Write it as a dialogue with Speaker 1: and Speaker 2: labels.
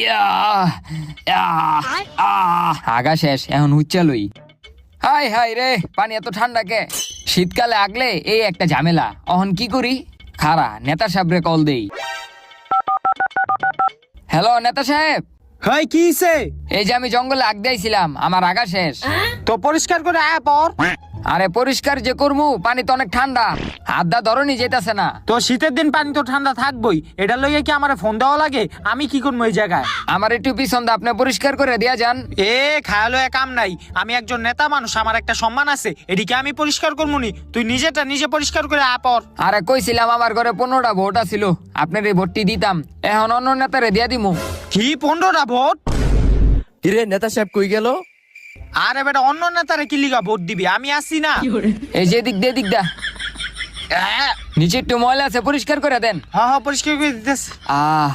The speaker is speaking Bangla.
Speaker 1: ইয়া আগা শেষ, এখন উচ্চালই। হাই হাই রে, পানি এত ঠান্ডা কে? শীতকালে আগলে এই একটা ঝামেলা। অহন কি করি? খারা নেতা সাহেবরে কল দেই। হ্যালো নেতা সাহেব,
Speaker 2: হাই কি হইছে?
Speaker 1: এই যে আমি জঙ্গলে আগ দিয়েছিলাম, আমার আগা শেষ।
Speaker 2: তো পরিষ্কার করে আয় পর।
Speaker 1: আরে পরিষ্কার যে করমু, পানি তো অনেক ঠান্ডা, হাত দা ধরনি যেতেছে না।
Speaker 2: তো শীতের দিন পানি তো ঠান্ডা থাকবই, এটা লইয়া কি আমারে ফোন দেওয়া লাগে? আমি কি করবো এই জায়গায়?
Speaker 1: আমার একটু পিছন দা, আপনি পরিষ্কার করে দিয়া যান।
Speaker 2: এ খায়ালো কাম নাই, আমি একজন নেতা মানুষ, আমার একটা সম্মান আছে, এদিকে আমি পরিষ্কার করবো নি? তুই নিজেটা নিজে পরিষ্কার করে আয় পর।
Speaker 1: আরে কইছিলাম আমার ঘরে 15টা ভোট ছিল, আপনার এই ভোটটি দিতাম, এখন অন্য নেতারে দিয়া দিমু।
Speaker 2: কি 15টা ভোট?
Speaker 3: কিরে নেতা সাহেব কই গেল?
Speaker 2: আরে বেটা অন্য নেতারে কি লিগা ভোট দিবি? আমি আসি না।
Speaker 1: এই যে দিক দা নিচে একটু ময়লা আছে, পরিষ্কার করে দেন।
Speaker 2: হ্যাঁ হ্যাঁ পরিষ্কার করে দিতেছি।
Speaker 1: আহ